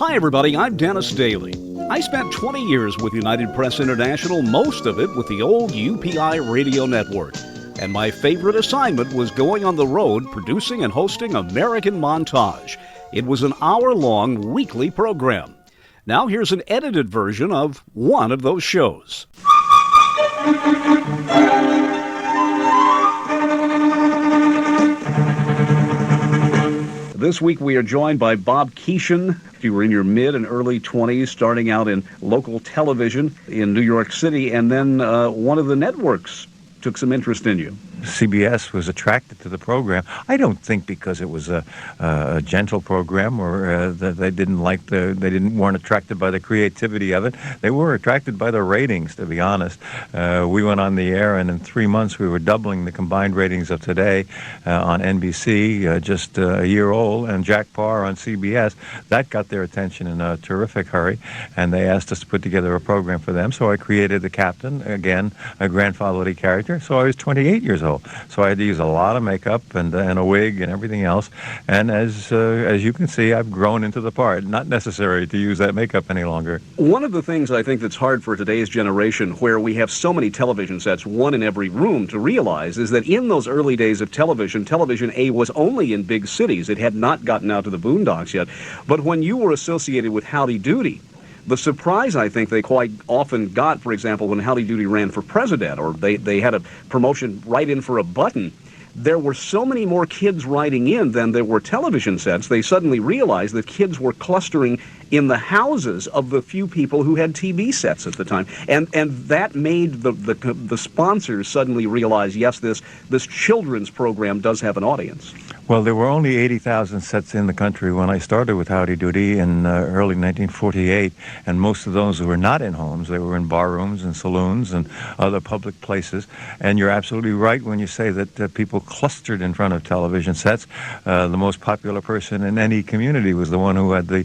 Hi, everybody. I'm Dennis Daly. I spent 20 years with United Press International, most of it with the old UPI Radio Network. And my favorite assignment was going on the road producing and hosting American Montage. It was an hour-long weekly program. Now here's an edited version of one of those shows. This week we are joined by Bob Keeshan. You were in your mid and early 20s, starting out in local television in New York City, and then one of the networks took some interest in you. CBS was attracted to the program. I don't think because it was a gentle program or that they weren't attracted by the creativity of it. They were attracted by the ratings, to be honest. We went on the air, and in 3 months we were doubling the combined ratings of today on NBC, just a year old, and Jack Parr on CBS. That got their attention in a terrific hurry, and they asked us to put together a program for them. So I created the Captain, again, a grandfatherly character. So I was 28 years old. So I had to use a lot of makeup and a wig and everything else. And as you can see, I've grown into the part. Not necessary to use that makeup any longer. One of the things I think that's hard for today's generation, where we have so many television sets, one in every room, to realize is that in those early days of television, Television A was only in big cities. It had not gotten out to the boondocks yet. But when you were associated with Howdy Doody, the surprise I think they quite often got, for example, when Howdy Doody ran for president, or they had a promotion right in for a button, there were so many more kids writing in than there were television sets. They suddenly realized that kids were clustering in the houses of the few people who had TV sets at the time. And that made the sponsors suddenly realize, yes, this children's program does have an audience. Well, there were only 80,000 sets in the country when I started with Howdy Doody in early 1948, and most of those were not in homes. They were in barrooms and saloons and other public places. And you're absolutely right when you say that people clustered in front of television sets. The most popular person in any community was the one who had the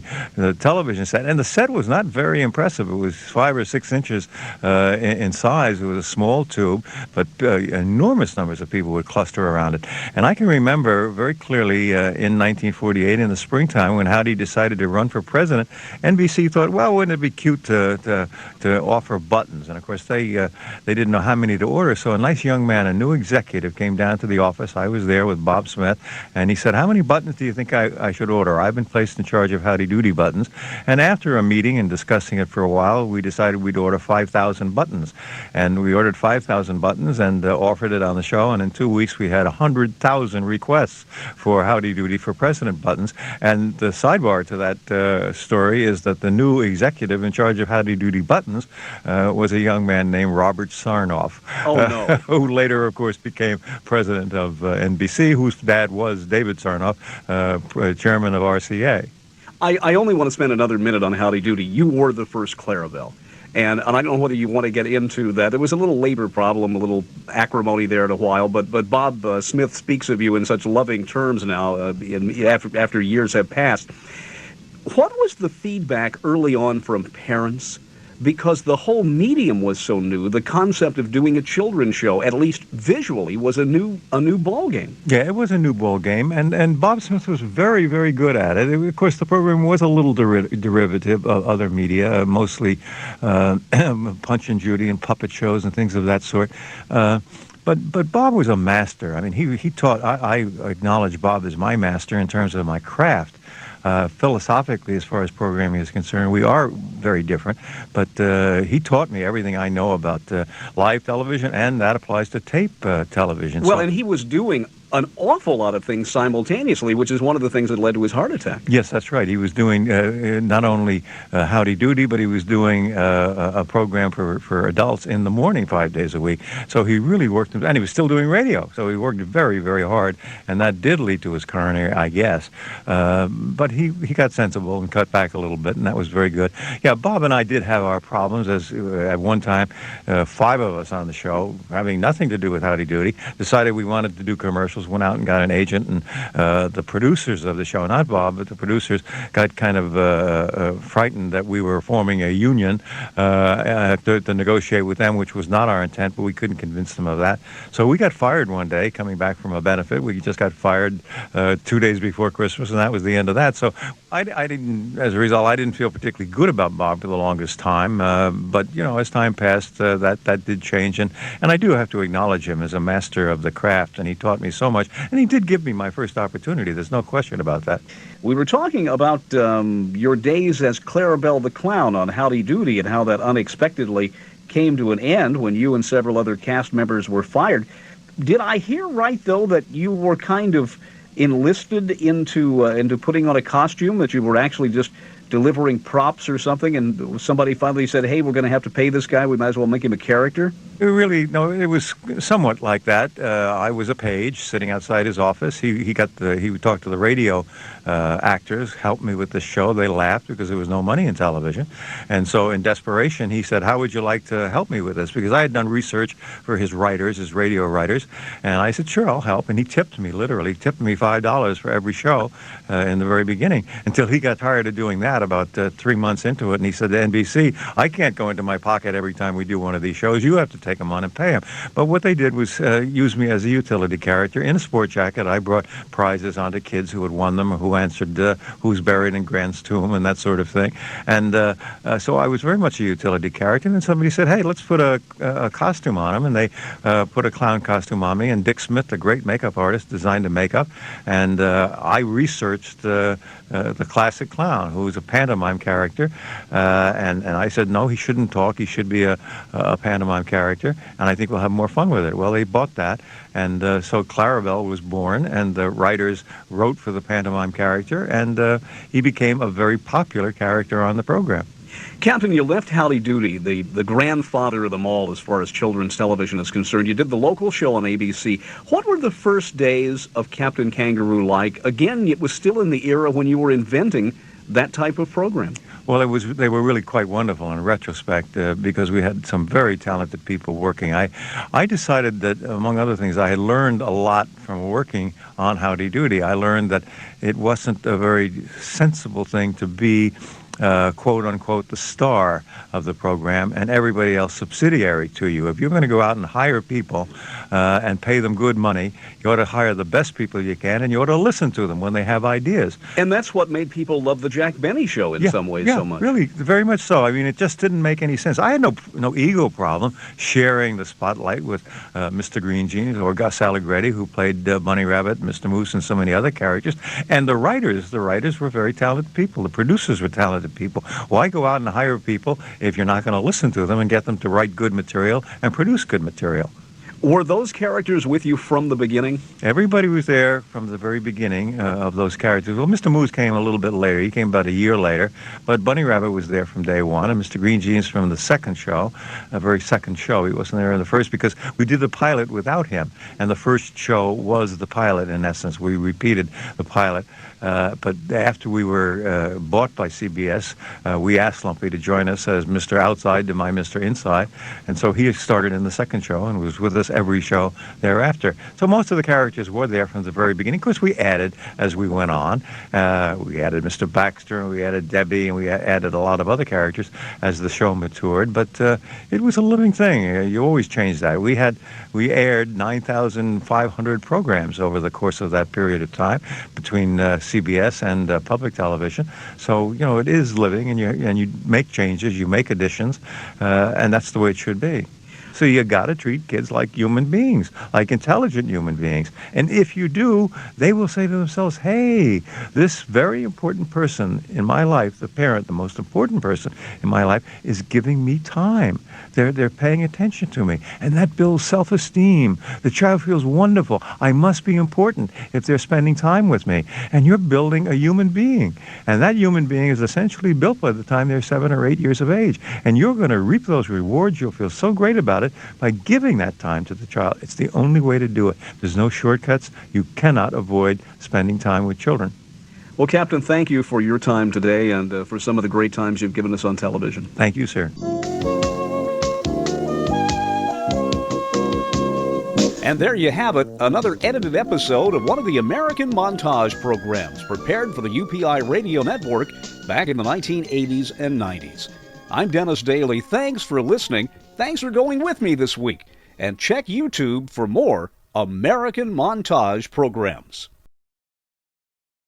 television set. And the set was not very impressive. It was 5 or 6 inches in size. It was a small tube, but enormous numbers of people would cluster around it. And I can remember very clearly in 1948 in the springtime when Howdy decided to run for president, NBC thought, well, wouldn't it be cute to offer buttons? And of course they didn't know how many to order, so a nice young man, a new executive, came down to the office. I was there with Bob Smith, and he said, how many buttons do you think I should order? I've been placed in charge of Howdy Doody buttons. And after a meeting and discussing it for a while, we decided we'd order 5,000 buttons. And we ordered 5,000 buttons and offered it on the show, and in 2 weeks we had 100,000 requests for Howdy Doody for President buttons. And the sidebar to that story is that the new executive in charge of Howdy Doody buttons was a young man named Robert Sarnoff, who later, of course, became president of NBC, whose dad was David Sarnoff, chairman of RCA. I only want to spend another minute on Howdy Doody. You were the first Clarabell. And I don't know whether you want to get into that. There was a little labor problem, a little acrimony there in a while, but Bob Smith speaks of you in such loving terms now after years have passed. What was the feedback early on from parents? Because the whole medium was so new, the concept of doing a children's show, at least visually, was a new ball game. Yeah, it was a new ball game, and Bob Smith was very, very good at it. Of course, the program was a little derivative of other media, mostly Punch and Judy and puppet shows and things of that sort. But Bob was a master. I mean, he taught. I acknowledge Bob as my master in terms of my craft. Philosophically, as far as programming is concerned, we are very different, but he taught me everything I know about live television, and that applies to tape television. Well, and he was doing an awful lot of things simultaneously, which is one of the things that led to his heart attack. Yes, that's right. He was doing not only Howdy Doody, but he was doing a program for adults in the morning 5 days a week. So he really worked, and he was still doing radio. So he worked very, very hard, and that did lead to his coronary, I guess. But he got sensible and cut back a little bit, and that was very good. Yeah, Bob and I did have our problems. As at one time, 5 of us on the show, having nothing to do with Howdy Doody, decided we wanted to do commercials. Went out and got an agent, and the producers of the show, not Bob, but the producers, got kind of frightened that we were forming a union to negotiate with them, which was not our intent, but we couldn't convince them of that. So we got fired one day coming back from a benefit. We just got fired 2 days before Christmas, and that was the end of that. So So I didn't, as a result, I didn't feel particularly good about Bob for the longest time. But, as time passed, that did change. And I do have to acknowledge him as a master of the craft, and he taught me so much. And he did give me my first opportunity. There's no question about that. We were talking about your days as Clarabell the Clown on Howdy Doody and how that unexpectedly came to an end when you and several other cast members were fired. Did I hear right, though, that you were kind of enlisted into putting on a costume, that you were actually just delivering props or something, and somebody finally said, hey, we're going to have to pay this guy, we might as well make him a character? No, it was somewhat like that. I was a page sitting outside his office. He talked to the radio actors, helped me with the show. They laughed because there was no money in television. And so in desperation, he said, how would you like to help me with this? Because I had done research for his writers, his radio writers. And I said, sure, I'll help. And he tipped me $5 for every show in the very beginning, until he got tired of doing that about 3 months into it. And he said to NBC, I can't go into my pocket every time we do one of these shows. You have to take them on and pay them. But what they did was use me as a utility character. In a sport jacket, I brought prizes onto kids who had won them or who answered who's buried in Grant's tomb and that sort of thing. And so I was very much a utility character. And then somebody said, hey, let's put a costume on him. And they put a clown costume on me. And Dick Smith, the great makeup artist, designed the makeup. And I researched the classic clown, who was a pantomime character. And I said, no, he shouldn't talk. He should be a pantomime character. And I think we'll have more fun with it. Well, they bought that. And so Clarabell was born, and the writers wrote for the pantomime character, and he became a very popular character on the program. Captain, you left Howdy Doody, the grandfather of them all as far as children's television is concerned. You did the local show on ABC. What were the first days of Captain Kangaroo like? Again, it was still in the era when you were inventing that type of program. Well, they were really quite wonderful in retrospect because we had some very talented people working. I decided that, among other things, I had learned a lot from working on Howdy Doody. I learned that it wasn't a very sensible thing to be quote-unquote the star of the program and everybody else subsidiary to you. If you're going to go out and hire people and pay them good money, you ought to hire the best people you can, and you ought to listen to them when they have ideas. And that's what made people love the Jack Benny show in some ways so much. Really, very much so. I mean, it just didn't make any sense. I had no ego problem sharing the spotlight with Mr. Green Jeans or Gus Allegretti, who played Bunny Rabbit, Mr. Moose, and so many other characters. And the writers were very talented people. The producers were talented people. Why go out and hire people if you're not going to listen to them and get them to write good material and produce good material? Were those characters with you from the beginning? Everybody was there from the very beginning of those characters. Well, Mr. Moose came a little bit later. He came about a year later. But Bunny Rabbit was there from day one, and Mr. Green Jeans from the second show, a very second show. He wasn't there in the first because we did the pilot without him. And the first show was the pilot, in essence. We repeated the pilot. But after we were bought by CBS, we asked Lumpy to join us as Mr. Outside to my Mr. Inside. And so he started in the second show and was with us every show thereafter. So most of the characters were there from the very beginning. Of course, we added as we went on. We added Mr. Baxter, and we added Debbie, and we added a lot of other characters as the show matured. But it was a living thing. You always change that. We aired 9,500 programs over the course of that period of time between CBS and public television. So, it is living, and you make changes, you make additions, and that's the way it should be. So you got to treat kids like human beings, like intelligent human beings. And if you do, they will say to themselves, hey, this very important person in my life, the parent, the most important person in my life, is giving me time. They're paying attention to me. And that builds self-esteem. The child feels wonderful. I must be important if they're spending time with me. And you're building a human being. And that human being is essentially built by the time they're 7 or 8 years of age. And you're going to reap those rewards. You'll feel so great about it by giving that time to the child. It's the only way to do it. There's no shortcuts. You cannot avoid spending time with children. Well, Captain, thank you for your time today and for some of the great times you've given us on television. Thank you, sir. And there you have it, another edited episode of one of the American Montage programs prepared for the UPI Radio Network back in the 1980s and 90s. I'm Dennis Daly. Thanks for listening. Thanks for going with me this week. And check YouTube for more American Montage programs.